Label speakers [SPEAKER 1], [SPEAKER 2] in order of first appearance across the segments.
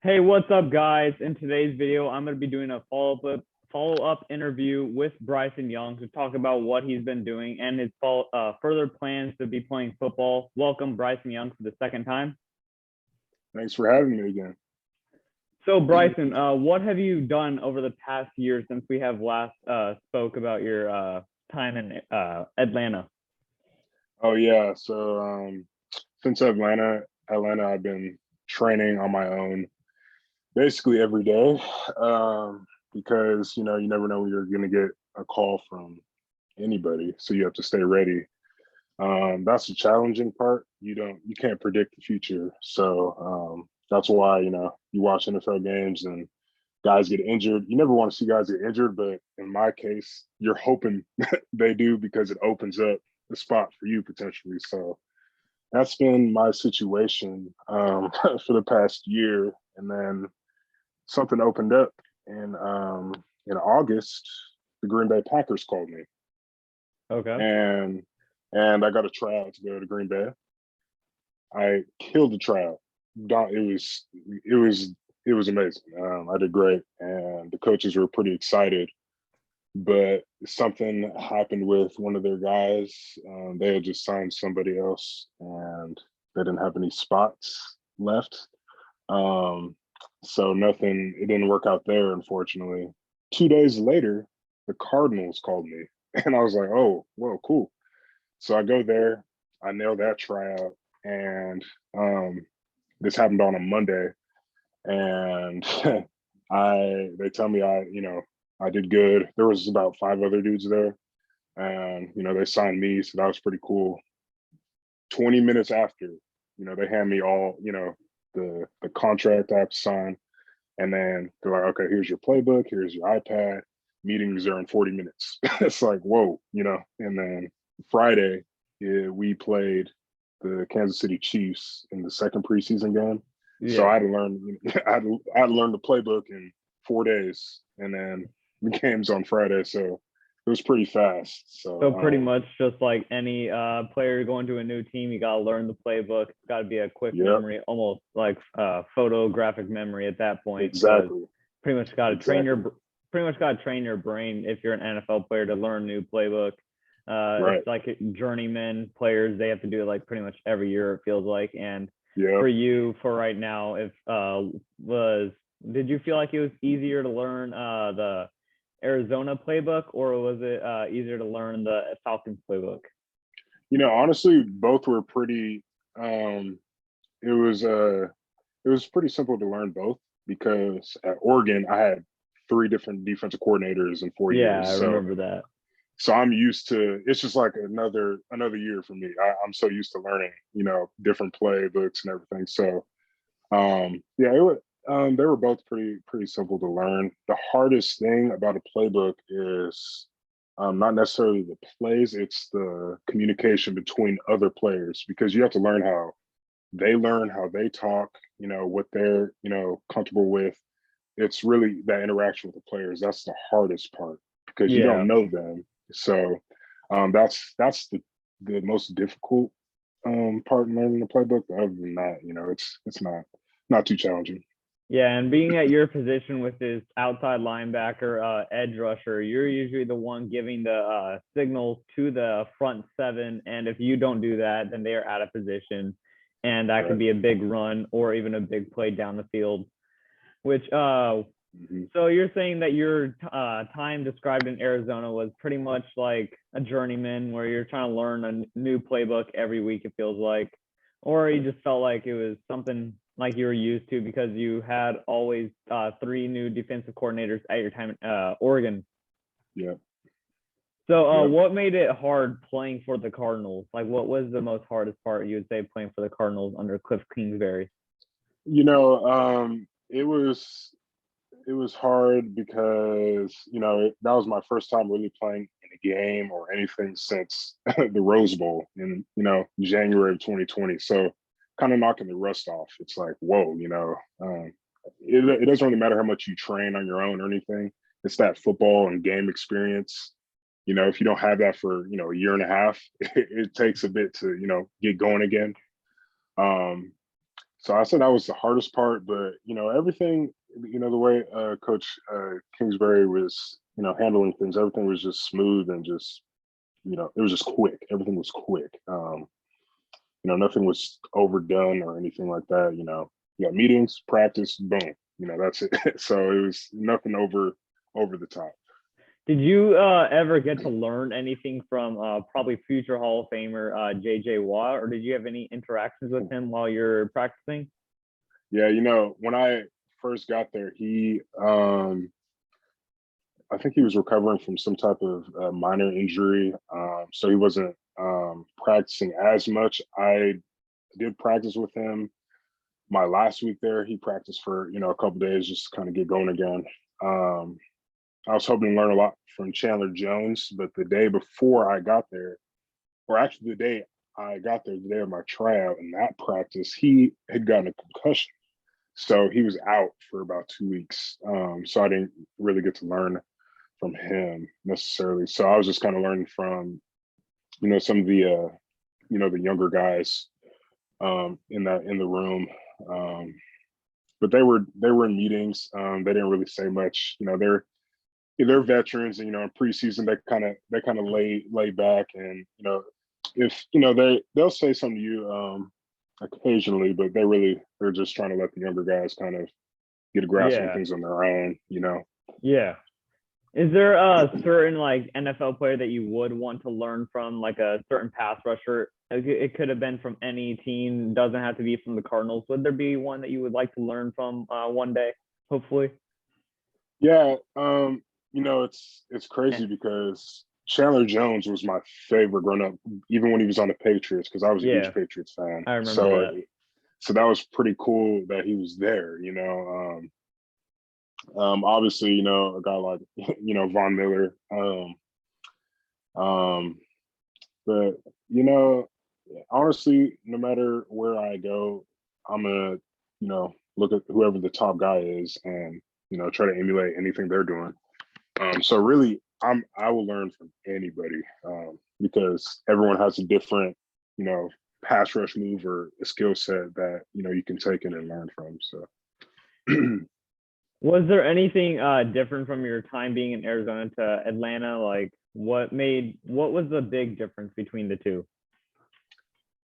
[SPEAKER 1] Hey, what's up, guys? In today's video, I'm going to be doing a follow-up interview with Bryson Young to talk about what he's been doing and his further plans to be playing football. Welcome, Bryson Young, for the second time.
[SPEAKER 2] Thanks for having me again.
[SPEAKER 1] So, Bryson, what have you done over the past year since we have last spoke about your time in Atlanta?
[SPEAKER 2] Oh yeah, so since Atlanta, I've been training on my own basically every day because you never know when you're going to get a call from anybody, so you have to stay ready. That's the challenging part. You can't predict the future, so that's why you watch NFL games and guys get injured. You never want to see guys get injured, but in my case, you're hoping they do because it opens up the spot for you potentially. So that's been my situation for the past year, and then something opened up in August. The Green Bay Packers called me,
[SPEAKER 1] Okay.
[SPEAKER 2] and I got a tryout to go to Green Bay. I killed the tryout. It was amazing. I did great, and the coaches were pretty excited. But something happened with one of their guys. They had just signed somebody else, and they didn't have any spots left. So nothing. It didn't work out there, unfortunately. 2 days later, the Cardinals called me, and I was like, "Oh, well, cool." So I go there. I nailed that tryout, and this happened on a Monday, and they tell me I did good. There was about 5 other dudes there, and they signed me, so that was pretty cool. 20 minutes after, they hand me all the contract I have to sign, and then they're like, okay, here's your playbook, here's your iPad. Meetings are in 40 minutes. It's like, whoa, And then Friday, we played the Kansas City Chiefs in the second preseason game.
[SPEAKER 1] Yeah.
[SPEAKER 2] So I had to learn, I had to learn the playbook in 4 days, and then the game's on Friday, so it was pretty fast.
[SPEAKER 1] So pretty much just like any player going to a new team, you gotta learn the playbook. It's gotta be a quick memory, almost like photographic memory at that point.
[SPEAKER 2] Exactly.
[SPEAKER 1] Pretty much gotta train your brain if you're an NFL player to learn new playbook.
[SPEAKER 2] Right.
[SPEAKER 1] It's like journeyman players, they have to do it like pretty much every year, it feels like. And
[SPEAKER 2] Yeah.
[SPEAKER 1] for you, for right now, did you feel like it was easier to learn the Arizona playbook, or was it easier to learn the Falcons playbook?
[SPEAKER 2] Honestly, both were pretty. It was pretty simple to learn both, because at Oregon I had 3 different defensive coordinators in 4 years.
[SPEAKER 1] Yeah, I remember that.
[SPEAKER 2] So I'm used to. It's just like another year for me. I'm so used to learning, different playbooks and everything. So yeah, they were both pretty simple to learn. The hardest thing about a playbook is not necessarily the plays; it's the communication between other players, because you have to learn how they talk, what they're comfortable with. It's really that interaction with the players that's the hardest part, because you don't know them. So that's the most difficult part in learning the playbook. Other than that, it's not too challenging.
[SPEAKER 1] Yeah, and being at your position with this outside linebacker, edge rusher, you're usually the one giving the signals to the front seven, and if you don't do that, then they are out of position, and that could be a big run or even a big play down the field. Which so you're saying that your time described in Arizona was pretty much like a journeyman, where you're trying to learn a new playbook every week, it feels like, or you just felt like it was something like you were used to because you had always 3 new defensive coordinators at your time in Oregon.
[SPEAKER 2] Yeah.
[SPEAKER 1] So what made it hard playing for the Cardinals? Like, what was the most hardest part, you would say, playing for the Cardinals under Cliff Kingsbury?
[SPEAKER 2] It was hard because that was my first time really playing in a game or anything since the Rose Bowl in January of 2020. So kind of knocking the rust off. It's like, whoa, it doesn't really matter how much you train on your own or anything. It's that football and game experience. If you don't have that for a year and a half, it takes a bit to get going again. So I said that was the hardest part, but everything, the way Coach Kingsbury was, handling things, everything was just smooth and just, it was just quick. Everything was quick. Nothing was overdone or anything like that. You got meetings, practice, boom. That's it. So it was nothing over the top.
[SPEAKER 1] Did you ever get to learn anything from probably future Hall of Famer J.J. Watt, or did you have any interactions with him while you're practicing?
[SPEAKER 2] Yeah, when I first got there, I think he was recovering from some type of minor injury, so he wasn't practicing as much. I did practice with him my last week there. He practiced for a couple days just to kind of get going again. I was hoping to learn a lot from Chandler Jones, but the day before I got there, or actually the day I got there, the day of my tryout in that practice, he had gotten a concussion. So he was out for about 2 weeks. So I didn't really get to learn from him necessarily. So I was just kind of learning from, some of the, the younger guys in the room. But they were in meetings. They didn't really say much. They're veterans, and in preseason they kind of lay back, and if they'll say something to you occasionally, but they're just trying to let the younger guys kind of get a grasp on things on their own.
[SPEAKER 1] Yeah. Is there a certain like NFL player that you would want to learn from, like a certain pass rusher? It could have been from any team, doesn't have to be from the Cardinals. Would there be one that you would like to learn from one day, hopefully?
[SPEAKER 2] Yeah, it's crazy because Chandler Jones was my favorite growing up, even when he was on the Patriots, because I was a huge Patriots fan.
[SPEAKER 1] I remember that.
[SPEAKER 2] So that was pretty cool that he was there. Obviously, a guy like Von Miller. But honestly, no matter where I go, I'm gonna look at whoever the top guy is and try to emulate anything they're doing. So really, I will learn from anybody because everyone has a different pass rush move or a skill set that you can take in and learn from. So.
[SPEAKER 1] Was there anything different from your time being in Arizona to Atlanta? Like what was the big difference between the two?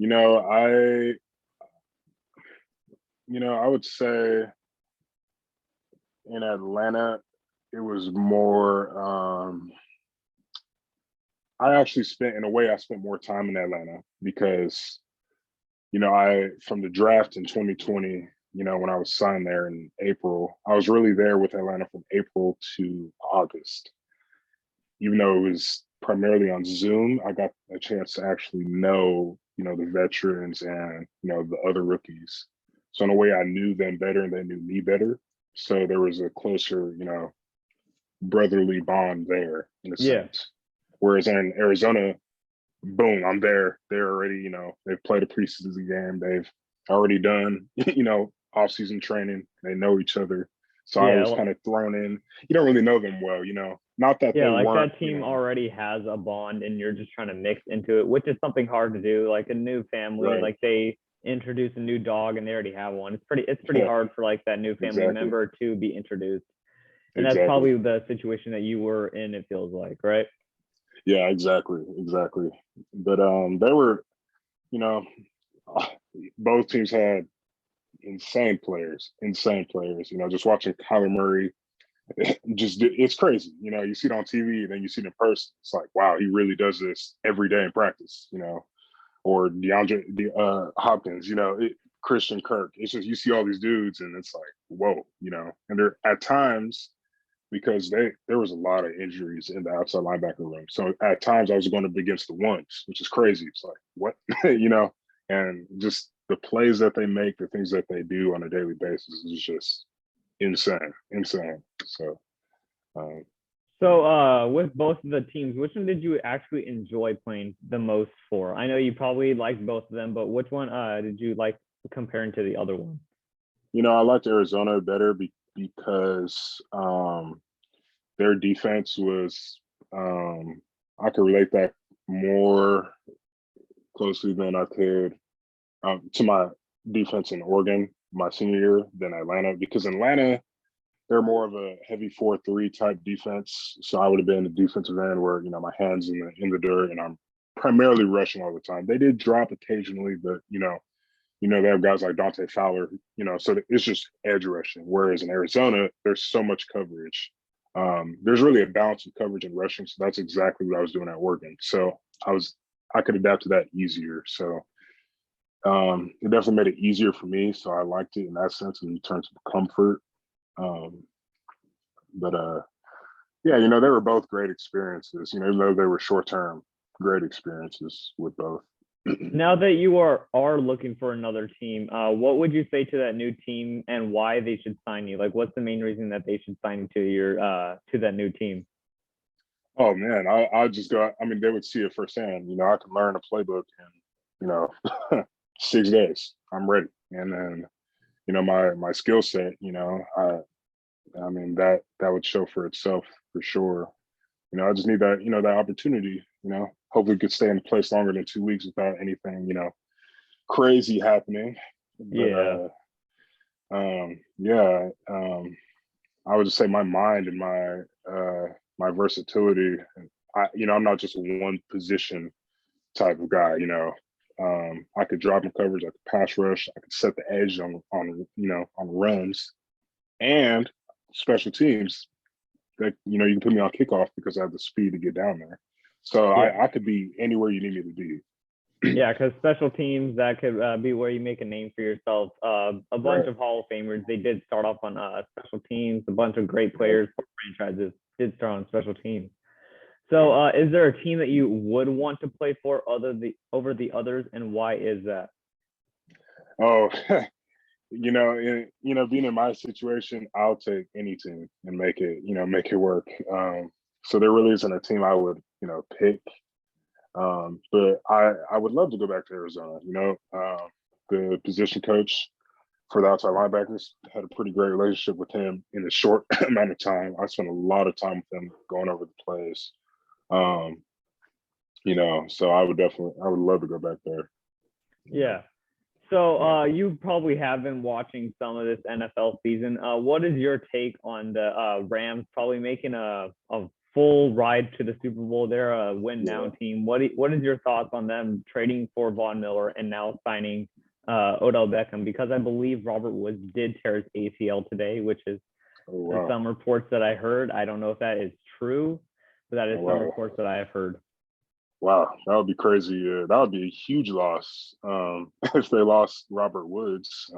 [SPEAKER 2] I would say in Atlanta, it was more, I spent more time in Atlanta because, from the draft in 2020, when I was signed there in April, I was really there with Atlanta from April to August. Even though it was primarily on Zoom, I got a chance to actually know, the veterans and, the other rookies. So in a way, I knew them better and they knew me better. So there was a closer, brotherly bond there in a sense. Whereas in Arizona, boom, I'm there. They're already, they've played a preseason game. They've already done, off-season training. They know each other. So I was kind of thrown in. You don't really know them well, Not that they
[SPEAKER 1] like
[SPEAKER 2] weren't.
[SPEAKER 1] That team already has a bond, and you're just trying to mix into it, which is something hard to do. Like a new family,
[SPEAKER 2] right.
[SPEAKER 1] like they introduce a new dog and they already have one. It's pretty hard for like that new family member to be introduced. And that's probably the situation that you were in, it feels like, right?
[SPEAKER 2] Yeah, exactly. But they were, both teams had insane players. Just watching Kyler Murray, it's crazy. You see it on TV and then you see it in person. It's like, wow, he really does this every day in practice, or DeAndre Hopkins, Christian Kirk. It's just, you see all these dudes and it's like, whoa, and they're at times, because there was a lot of injuries in the outside linebacker room. So at times I was going up against the ones, which is crazy. It's like, what, and just the plays that they make, the things that they do on a daily basis is just insane. So,
[SPEAKER 1] with both of the teams, which one did you actually enjoy playing the most for? I know you probably liked both of them, but which one did you like comparing to the other one?
[SPEAKER 2] I liked Arizona better because their defense was, I could relate that more closely than I could to defense in Oregon my senior year than Atlanta, because Atlanta, they're more of a heavy 4-3 type defense. So I would have been the defensive end where, my hands in the dirt and I'm primarily rushing all the time. They did drop occasionally, but they have guys like Dante Fowler, so it's just edge rushing. Whereas in Arizona, there's so much coverage. There's really a balance of coverage and rushing. So that's exactly what I was doing at Oregon. So I could adapt to that easier. So it definitely made it easier for me. So I liked it in that sense in terms of comfort. But yeah, they were both great experiences, even though they were short term, great experiences with both.
[SPEAKER 1] Now that you are looking for another team, what would you say to that new team and why they should sign you? Like, what's the main reason that they should sign you to that new team?
[SPEAKER 2] Oh man, I just go. I mean, they would see it firsthand. I can learn a playbook in 6 days. I'm ready, and then my skill set. I mean that would show for itself for sure. I just need that opportunity. Hopefully could stay in the place longer than 2 weeks without anything crazy happening. But yeah, I would just say my mind and my versatility. I'm not just a one position type of guy. I could drop in coverage, I could pass rush, I could set the edge on runs, and special teams. That you can put me on kickoff because I have the speed to get down there. So
[SPEAKER 1] Yeah.
[SPEAKER 2] I could be anywhere you need me to be.
[SPEAKER 1] Yeah, because special teams, that could be where you make a name for yourself. A bunch of Hall of Famers, they did start off on special teams. A bunch of great players for franchises did start on special teams. So is there a team that you would want to play for over the others, and why is that?
[SPEAKER 2] Oh, being in my situation, I'll take any team and make it work. So there really isn't a team I would, pick. But I would love to go back to Arizona. The position coach for the outside linebackers had a pretty great relationship with him in a short amount of time. I spent a lot of time with him going over the plays. So I would love to go back there.
[SPEAKER 1] Yeah. So you probably have been watching some of this NFL season. What is your take on the Rams probably making a full ride to the Super Bowl? They're a win now team. What is your thoughts on them trading for Von Miller and now signing Odell Beckham? Because I believe Robert Woods did tear his ACL today, which is some reports that I heard. I don't know if that is true, but that is some reports that I have heard.
[SPEAKER 2] Wow, that would be crazy. That would be a huge loss if they lost Robert Woods.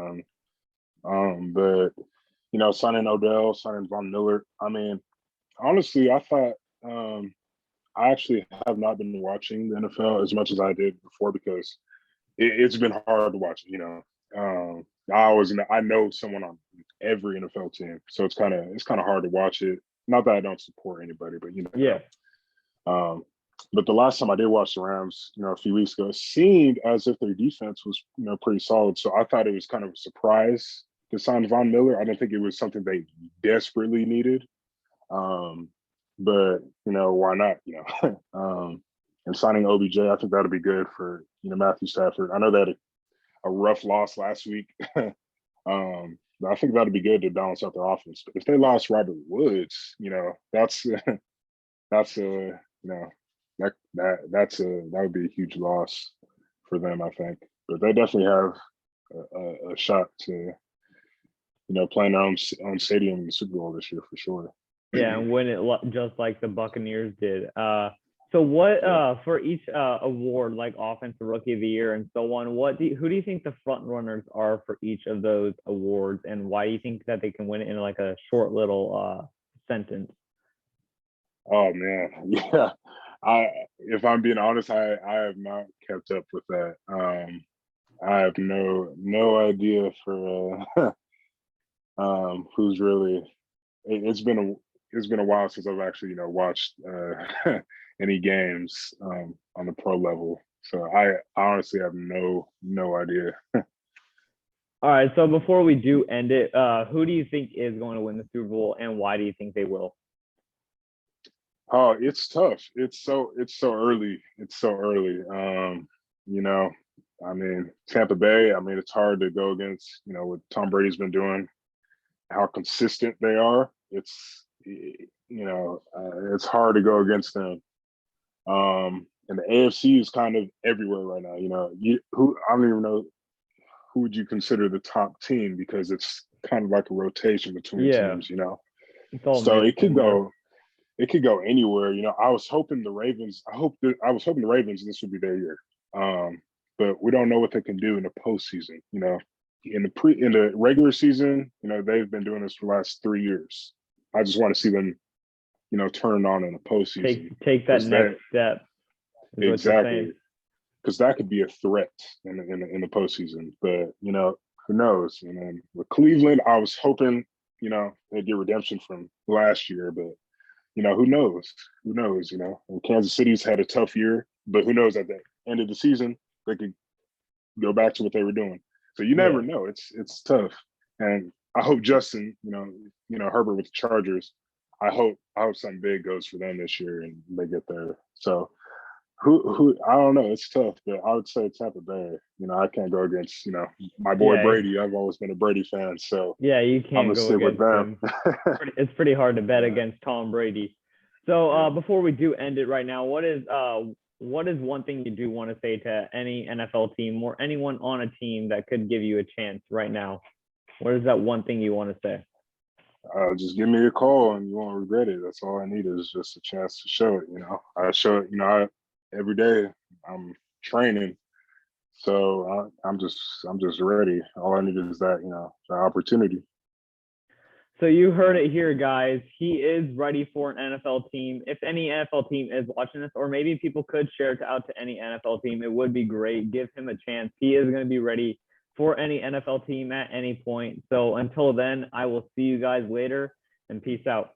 [SPEAKER 2] But signing Odell, signing Von Miller. I mean, honestly, I thought I actually have not been watching the NFL as much as I did before because it's been hard to watch. I know someone on every NFL team, so it's kind of hard to watch it. Not that I don't support anybody, but
[SPEAKER 1] Yeah.
[SPEAKER 2] But the last time I did watch the Rams, a few weeks ago, it seemed as if their defense was, pretty solid. So I thought it was kind of a surprise to sign Von Miller. I didn't think it was something they desperately needed. But why not? And signing OBJ, I think that'll be good for Matthew Stafford. I know they had a rough loss last week. But I think that'll be good to balance out their offense. But if they lost Robert Woods, that's that would be a huge loss for them, I think. But they definitely have a shot to play in their own stadium in the Super Bowl this year for sure.
[SPEAKER 1] Yeah, and win it just like the Buccaneers did. So what for each award, like Offensive Rookie of the Year and so on, who do you think the front runners are for each of those awards, and why do you think that they can win it in like a short little sentence?
[SPEAKER 2] Oh man, yeah. If I'm being honest, I have not kept up with that. I have no idea for who's really. It's been a while since I've actually watched any games on the pro level. So I honestly have no idea.
[SPEAKER 1] All right, so before we do end it, who do you think is going to win the Super Bowl, and why do you think they will?
[SPEAKER 2] Oh, it's tough. It's so early. It's so early. I mean, Tampa Bay, I mean, it's hard to go against, what Tom Brady's been doing, how consistent they are. It's hard to go against them. And the AFC is kind of everywhere right now. I don't even know who would you consider the top team because it's kind of like a rotation between
[SPEAKER 1] Yeah,
[SPEAKER 2] teams.
[SPEAKER 1] it's all
[SPEAKER 2] So
[SPEAKER 1] mixed in there.
[SPEAKER 2] it could go anywhere. I was hoping the Ravens. I was hoping the Ravens this would be their year. But we don't know what they can do in the postseason. In the regular season, they've been doing this for the last 3 years. I just want to see them, turn on in the postseason.
[SPEAKER 1] Take that next step.
[SPEAKER 2] Exactly, because that could be a threat in the postseason. But who knows? And then with Cleveland, I was hoping they'd get redemption from last year, but who knows? Who knows? And Kansas City's had a tough year, but who knows? At the end of the season, they could go back to what they were doing. So you never know. It's tough, and I hope Justin, Herbert with the Chargers. I hope something big goes for them this year and they get there. So who I don't know. It's tough, but I would say Tampa Bay. I can't go against my boy Brady. I've always been a Brady fan, so
[SPEAKER 1] you can't
[SPEAKER 2] I'm gonna
[SPEAKER 1] go
[SPEAKER 2] stick with
[SPEAKER 1] against
[SPEAKER 2] them.
[SPEAKER 1] him. It's pretty hard to bet against Tom Brady. So before we do end it right now, what is one thing you do want to say to any NFL team or anyone on a team that could give you a chance right now? What is that one thing you want to say?
[SPEAKER 2] Just give me a call and you won't regret it. That's all I need is just a chance to show it. I show it. Every day I'm training, so I'm just ready. All I need is that the opportunity.
[SPEAKER 1] So you heard it here, guys. He is ready for an NFL team. If any NFL team is watching this, or maybe people could share it out to any NFL team, it would be great. Give him a chance. He is going to be ready for any NFL team at any point. So until then, I will see you guys later, and peace out.